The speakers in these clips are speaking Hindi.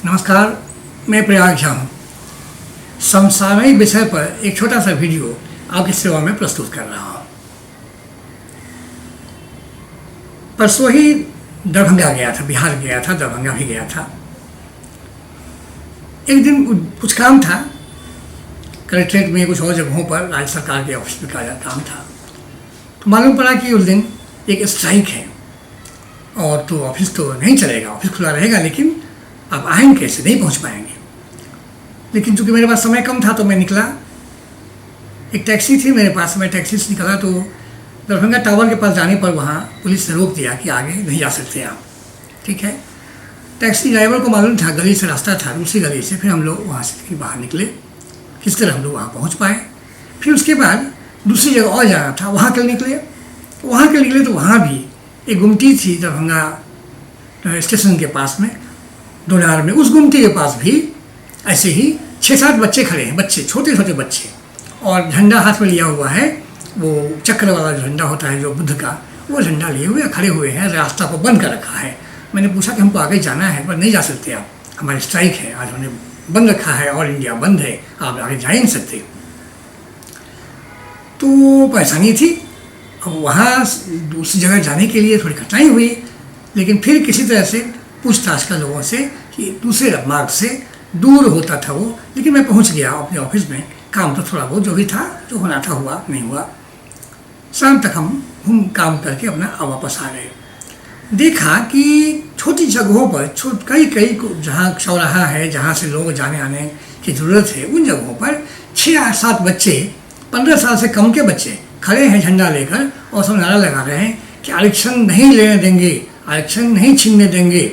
नमस्कार, मैं प्रयाग झा हूँ। समसामयिक विषय पर एक छोटा सा वीडियो आपकी सेवा में प्रस्तुत कर रहा हूँ। परसों ही दरभंगा गया था, बिहार गया था, दरभंगा भी गया था। एक दिन कुछ काम था, कलेक्ट्रेट में कुछ और जगहों पर राज्य सरकार के ऑफिस में काम था। तो मालूम पड़ा कि उस दिन एक स्ट्राइक है और तो ऑफिस तो नहीं चलेगा, ऑफिस खुला रहेगा, लेकिन आप आएंगे कैसे, नहीं पहुंच पाएंगे। लेकिन चूंकि मेरे पास समय कम था तो मैं निकला। एक टैक्सी थी मेरे पास, मैं टैक्सी से निकला तो दरभंगा टावर के पास जाने पर वहाँ पुलिस ने रोक दिया कि आगे नहीं जा सकते आप। ठीक है, टैक्सी ड्राइवर को मालूम था गली से रास्ता था, दूसरी गली से। फिर हम लोग वहाँ से बाहर निकले, किस तरह हम लोग वहाँ पहुँच पाए। फिर उसके बाद दूसरी जगह और जाना था, वहाँ के निकले तो वहाँ भी एक गुमटी थी दरभंगा स्टेशन के पास में, दोनार में। उस गुमटी के पास भी ऐसे ही 6-7 बच्चे खड़े हैं, बच्चे, छोटे छोटे बच्चे, और झंडा हाथ में लिया हुआ है, वो चक्र वाला झंडा होता है जो बुद्ध का, वो झंडा लिए हुए खड़े हुए हैं, रास्ता को बंद कर रखा है। मैंने पूछा कि हमको आगे जाना है पर नहीं जा सकते आप, हमारी स्ट्राइक है, आज हमने बंद रखा है, ऑल इंडिया बंद है, आप आगे जा ही नहीं सकते। तो परेशानी थी। अब वहाँ दूसरी जगह जाने के लिए थोड़ी कठिनाई हुई, लेकिन फिर किसी तरह से पूछताछ कर लोगों से कि दूसरे मार्ग से दूर होता था वो, लेकिन मैं पहुँच गया अपने ऑफिस में। काम तो थोड़ा बहुत जो भी था, जो होना था हुआ, नहीं हुआ। शाम तक हम काम करके अपना वापस आ गए। देखा कि छोटी जगहों पर कई जहाँ चौराहा है, जहाँ से लोग जाने आने की ज़रूरत है, उन जगहों पर 6-7 बच्चे, 15 साल से कम के बच्चे खड़े हैं झंडा लेकर और सब नारा लगा रहे हैं कि आरक्षण नहीं लेने देंगे, आरक्षण नहीं छीनने देंगे।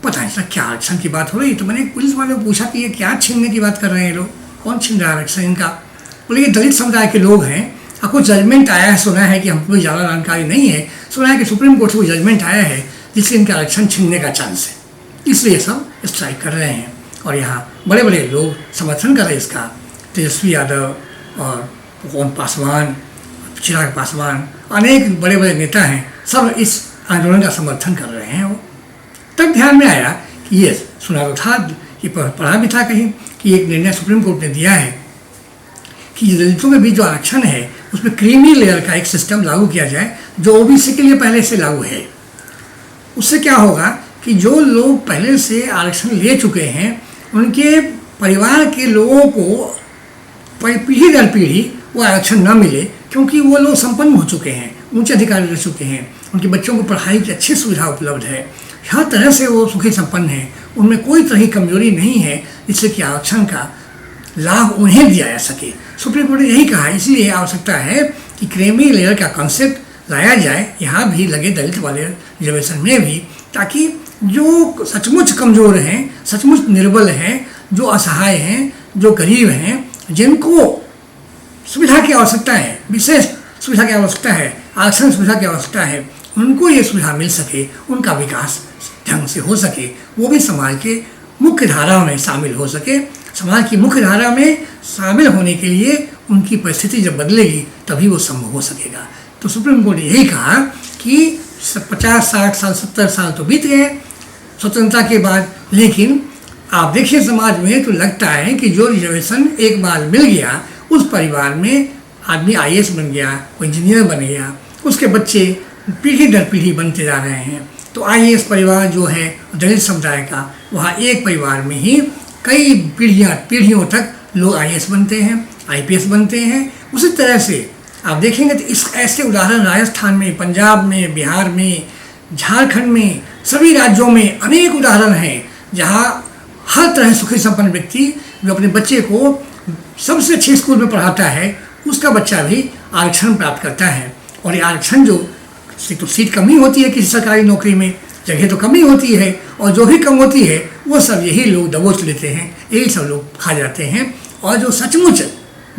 पता नहीं सर क्या आरक्षण की बात हो रही। तो मैंने पुलिस वाले को पूछा कि ये क्या छीनने की बात कर रहे हैं लोग, कौन छीन रहा है आरक्षण इनका। बोले ये दलित समुदाय के लोग हैं, आपको जजमेंट आया है, सुना है कि हमको ज़्यादा जानकारी नहीं है, सुना है कि सुप्रीम कोर्ट से कोई जजमेंट आया है जिससे इनका आरक्षण छीनने का चांस है, इसलिए सब स्ट्राइक कर रहे हैं। और यहाँ बड़े बड़े लोग समर्थन कर रहे हैं इसका, तेजस्वी यादव और पवन पासवान, चिराग पासवान, अनेक बड़े बड़े नेता हैं, सब इस आंदोलन का समर्थन कर रहे हैं। वो तब ध्यान में आया कि ये सुना तो था, ये पढ़ा भी था कहीं कि एक निर्णय सुप्रीम कोर्ट ने दिया है कि दलितों के बीच जो आरक्षण है उसमें क्रीमी लेयर का एक सिस्टम लागू किया जाए जो ओबीसी के लिए पहले से लागू है। उससे क्या होगा कि जो लोग पहले से आरक्षण ले चुके हैं उनके परिवार के लोगों को पीढ़ी दर पीढ़ी वो आरक्षण न मिले, क्योंकि वो लोग संपन्न हो चुके हैं, ऊंचे अधिकारी रह चुके हैं, उनके बच्चों को पढ़ाई की अच्छी सुविधा उपलब्ध है, हर तरह से वो सुखी संपन्न हैं, उनमें कोई तरह की कमजोरी नहीं है, जिससे कि आरक्षण का लाभ उन्हें दिया जा सके। सुप्रीम कोर्ट ने यही कहा, इसलिए आवश्यकता है कि क्रीमी लेयर का कॉन्सेप्ट लाया जाए, यहाँ भी लगे दलित वाले रिजर्वेशन में भी, ताकि जो सचमुच कमज़ोर हैं, सचमुच निर्बल हैं, जो असहाय हैं, जो गरीब हैं, जिनको सुविधा की आवश्यकता है, विशेष सुविधा की आवश्यकता है, आरक्षण सुविधा की आवश्यकता है, उनको ये सुविधा मिल सके, उनका विकास ढंग से हो सके, वो भी समाज के मुख्य धारा में शामिल हो सके। समाज की मुख्य धारा में शामिल होने के लिए उनकी परिस्थिति जब बदलेगी तभी वो संभव हो सकेगा। तो सुप्रीम कोर्ट ने यही कहा कि 50-60 साल 70 साल तो बीत गए स्वतंत्रता के बाद, लेकिन आप देखिए समाज में तो लगता है कि जो रिजर्वेशन एक बार मिल गया, उस परिवार में आदमी IAS बन गया, कोई इंजीनियर बन गया, उसके बच्चे पीढ़ी दर पीढ़ी बनते जा रहे हैं। तो IAS परिवार जो है दलित समुदाय का, वहाँ एक परिवार में ही कई पीढ़ियों तक लोग IAS बनते हैं, IPS बनते हैं। उसी तरह से आप देखेंगे तो इस ऐसे उदाहरण राजस्थान में, पंजाब में, बिहार में, झारखंड में, सभी राज्यों में अनेक उदाहरण हैं जहाँ हर तरह सुखी संपन्न व्यक्ति जो अपने बच्चे को सबसे अच्छे स्कूल में पढ़ाता है, उसका बच्चा भी आरक्षण प्राप्त करता है। और ये आरक्षण जो तो सीट कमी होती है किसी सरकारी नौकरी में, जगह तो कमी होती है, और जो भी कम होती है वो सब यही लोग दबोच लेते हैं, यही सब लोग खा जाते हैं। और जो सचमुच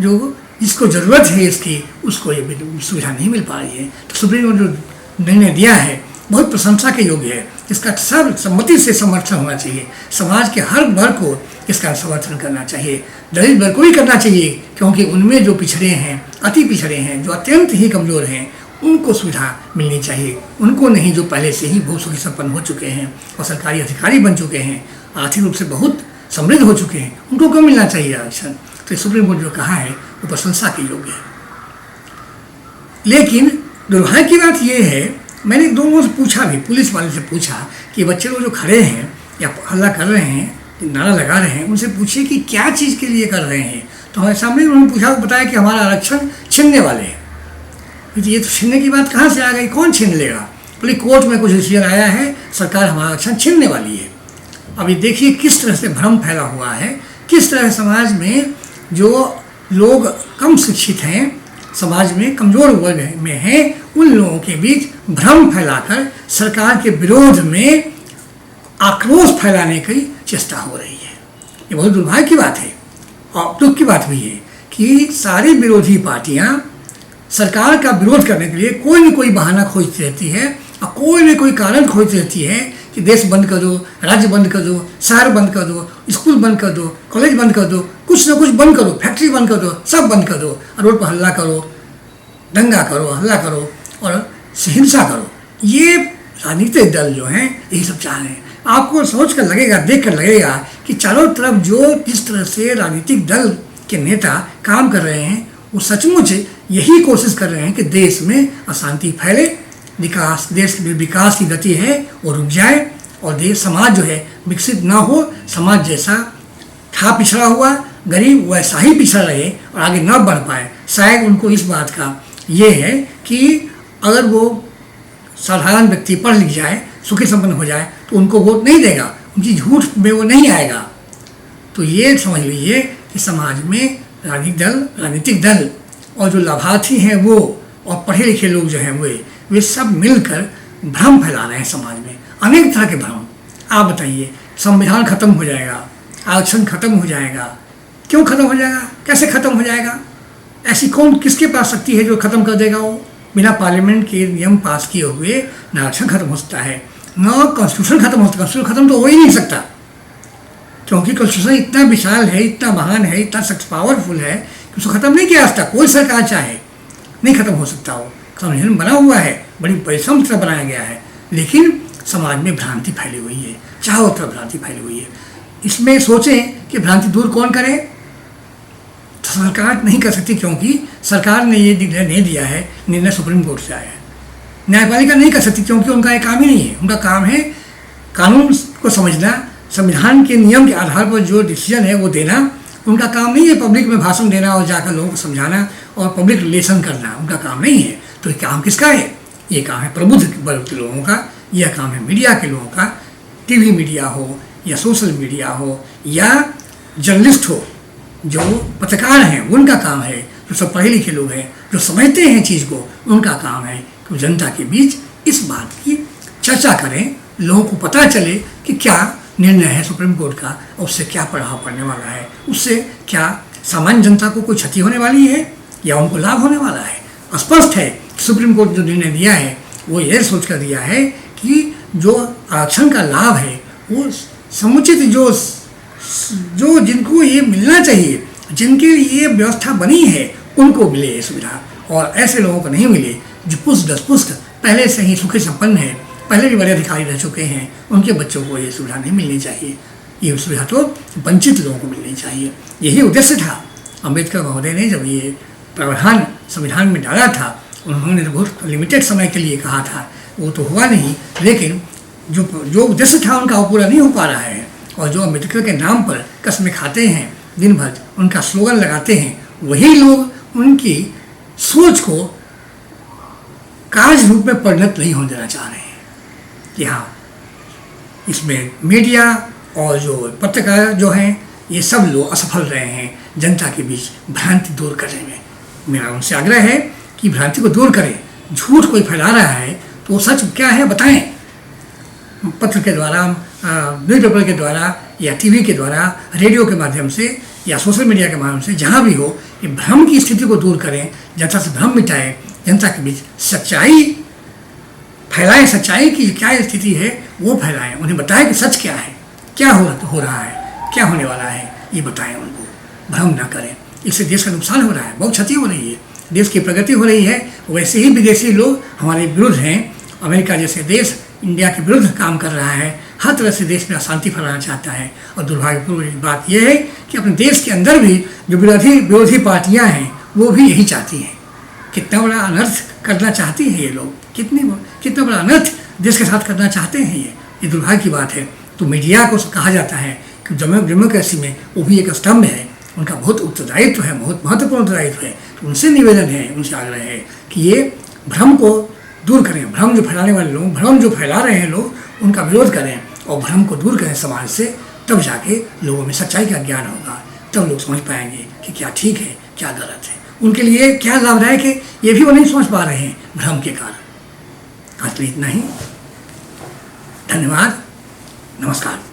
जो जिसको ज़रूरत है इसकी, उसको ये सुविधा नहीं मिल पा रही है। तो सुप्रीम कोर्ट जो निर्णय दिया है बहुत प्रशंसा के योग्य है, इसका सब सम्मति से समर्थन होना चाहिए। समाज के हर वर्ग को इसका समर्थन करना चाहिए, दलित वर्ग को भी करना चाहिए, क्योंकि उनमें जो पिछड़े हैं, अति पिछड़े हैं, जो अत्यंत ही कमज़ोर हैं, उनको सुविधा मिलनी चाहिए, उनको नहीं जो पहले से ही बहुत सुखी संपन्न हो चुके हैं और सरकारी अधिकारी बन चुके हैं। आर्थिक रूप से बहुत समृद्ध हो चुके हैं, उनको क्यों मिलना चाहिए आरक्षण? तो सुप्रीम कोर्ट जो कहा है वो प्रशंसा के योग्य है। लेकिन दुर्भाग्य की बात यह है, मैंने दोनों से पूछा भी, पुलिस वाले से पूछा कि बच्चे लोग जो खड़े हैं या हल्ला कर रहे हैं, नारा लगा रहे हैं, उनसे पूछिए कि क्या चीज़ के लिए कर रहे हैं। तो हमारे सामने उन्होंने पूछा, बताया कि हमारा आरक्षण छीनने वाले हैं। ये तो छीनने की बात कहाँ से आ गई? कौन छीन लेगा? बोले कोर्ट में कुछ डिसीजन आया है, सरकार हमारा आरक्षण छीनने वाली है। अब ये देखिए किस तरह से भ्रम फैला हुआ है, किस तरह समाज में जो लोग कम शिक्षित हैं, समाज में कमज़ोर वर्ग में हैं, उन लोगों के बीच भ्रम फैलाकर सरकार के विरोध में आक्रोश फैलाने की चेष्टा हो रही है। ये बहुत दुर्भाग्य की बात है और दुख की बात भी है कि सारी विरोधी पार्टियां सरकार का विरोध करने के लिए कोई न कोई बहाना खोजती रहती है और कोई न कोई कारण खोजती रहती है कि देश बंद कर दो, राज्य बंद कर दो, शहर बंद कर दो, स्कूल बंद कर दो, कॉलेज बंद कर दो, कुछ ना कुछ बंद करो, फैक्ट्री बंद कर दो, सब बंद कर दो, रोड पर हल्ला करो, दंगा करो, हल्ला करो और हिंसा करो। ये राजनीतिक दल जो हैं यही सब चाह रहे हैं। आपको सोच कर लगेगा, देख कर लगेगा कि चारों तरफ जो जिस तरह से राजनीतिक दल के नेता काम कर रहे हैं, वो सचमुच यही कोशिश कर रहे हैं कि देश में अशांति फैले, विकास, देश में विकास की गति है वो रुक जाए और देश समाज जो है विकसित ना हो, समाज जैसा था पिछड़ा हुआ, गरीब वैसा ही पिछड़ा रहे और आगे ना बढ़ पाए। शायद उनको इस बात का ये है कि अगर वो साधारण व्यक्ति पढ़ लिख जाए, सुखी संपन्न हो जाए तो उनको वोट नहीं देगा, उनकी झूठ में वो नहीं आएगा। तो ये समझ लीजिए कि समाज में राजनीतिक दल और जो लाभार्थी हैं वो और पढ़े लिखे लोग जो हैं वे सब मिलकर भ्रम फैला रहे हैं समाज में, अनेक तरह के भ्रम। आप बताइए, संविधान खत्म हो जाएगा, आरक्षण खत्म हो जाएगा, क्यों खत्म हो जाएगा? कैसे खत्म हो जाएगा? ऐसी कौन किसके पास शक्ति है जो खत्म कर देगा? वो बिना पार्लियामेंट के नियम पास किए हुए न आरक्षण खत्म हो सकता है, न कॉन्स्टिट्यूशन खत्म हो सकता। कॉन्स्टिट्यूशन खत्म तो हो ही नहीं सकता, क्योंकि कॉन्स्टिट्यूशन इतना विशाल है, इतना महान है, इतना पावरफुल है कि उसको खत्म नहीं किया जा सकता। कोई सरकार चाहे नहीं खत्म हो सकता। वो संविधान बना हुआ है, बड़ी परिश्रम से बनाया गया है, लेकिन समाज में भ्रांति फैली हुई है, चारों तरफ भ्रांति फैली हुई है। इसमें सोचें कि भ्रांति दूर कौन करे? तो सरकार नहीं कर सकती, क्योंकि सरकार ने ये निर्णय नहीं दिया है, निर्णय सुप्रीम कोर्ट से आया है। न्यायपालिका नहीं कर सकती, क्योंकि उनका एक काम ही नहीं है। उनका काम है कानून को समझना, संविधान के नियम के आधार पर जो डिसीजन है वो देना। उनका काम नहीं है पब्लिक में भाषण देना और जाकर लोगों को समझाना और पब्लिक रिलेशन करना, उनका काम नहीं है। तो ये काम किसका है? ये काम है प्रबुद्ध वर्ग के लोगों का, यह काम है मीडिया के लोगों का। टीवी मीडिया हो या सोशल मीडिया हो या जर्नलिस्ट हो, जो पत्रकार हैं, उनका काम है। जो सब पढ़े लिखे लोग हैं, जो समझते हैं चीज़ को, उनका काम है कि जनता के बीच इस बात की चर्चा करें, लोगों को पता चले कि क्या निर्णय है सुप्रीम कोर्ट का और उससे क्या प्रभाव पड़ने वाला है, उससे क्या सामान्य जनता को कोई क्षति होने वाली है या उनको लाभ होने वाला है। स्पष्ट है कि सुप्रीम कोर्ट जो निर्णय दिया है वो ये सोच कर दिया है कि जो आरक्षण का लाभ है वो समुचित जो जिनको ये मिलना चाहिए, जिनके लिए व्यवस्था बनी है, उनको मिले ये सुविधा, और ऐसे लोगों को नहीं मिले जो पुष्ट पहले से ही सुखी संपन्न है, पहले भी बड़े अधिकारी रह चुके हैं, उनके बच्चों को ये सुविधा नहीं मिलनी चाहिए। ये सुविधा तो वंचित लोगों को मिलनी चाहिए। यही उद्देश्य था अम्बेडकर महोदय ने जब ये प्रावधान संविधान में डाला था। उन्होंने तो बहुत लिमिटेड समय के लिए कहा था, वो तो हुआ नहीं, लेकिन जो उद्देश्य था उनका वो पूरा नहीं हो पा रहा है। और जो अम्बेडकर के नाम पर कस्में खाते हैं, दिन भर उनका स्लोगन लगाते हैं, वही लोग उनकी सोच को कार्य रूप में परिणत नहीं होने देना चाह रहे हैं। कि हाँ, इसमें मीडिया और जो पत्रकार जो हैं, ये सब लोग असफल रहे हैं जनता के बीच भ्रांति दूर करने में। मेरा उनसे आग्रह है कि भ्रांति को दूर करें। झूठ कोई फैला रहा है तो सच क्या है बताएं, पत्र के द्वारा, न्यूज़पेपर के द्वारा या टीवी के द्वारा, रेडियो के माध्यम से या सोशल मीडिया के माध्यम से, जहाँ भी हो, ये भ्रम की स्थिति को दूर करें, जनता से भ्रम मिटाएं, जनता के बीच सच्चाई फैलाएं, सच्चाई की क्या स्थिति है वो फैलाएं, उन्हें बताएं कि सच क्या है, क्या हो रहा है, क्या होने वाला है, ये बताएं उनको, भ्रम ना करें। इससे देश का नुकसान हो रहा है, बहुत क्षति हो रही है, देश की प्रगति हो रही है। वैसे ही विदेशी लोग हमारे विरुद्ध हैं। अमेरिका जैसे देश इंडिया के विरुद्ध काम कर रहा है, हर तरह से देश में अशांति फैलाना चाहता है। और दुर्भाग्यपूर्ण बात यह है कि अपने देश के अंदर भी जो विरोधी पार्टियां हैं वो भी यही चाहती हैं। कितना बड़ा अनर्थ करना चाहती हैं ये लोग, कितना बड़ा अनर्थ देश के साथ करना चाहते हैं ये दुर्भाग्य की बात है। तो मीडिया को कहा जाता है कि डेमोक्रेसी में वो भी एक स्तंभ है, उनका बहुत उत्तरदायित्व है, बहुत महत्वपूर्ण उत्तरदायित्व है। तो उनसे निवेदन है, उनसे आग्रह है कि ये भ्रम को दूर करें, भ्रम जो फैलाने वाले लोग, भ्रम जो फैला रहे हैं लोग, उनका विरोध करें और भ्रम को दूर करें समाज से। तब जाके लोगों में सच्चाई का ज्ञान होगा, तब लोग समझ पाएंगे कि क्या ठीक है क्या गलत है, उनके लिए क्या लाभदायक है, ये भी वो नहीं समझ पा रहे हैं भ्रम के कारण। आज के लिए इतना ही, धन्यवाद, नमस्कार।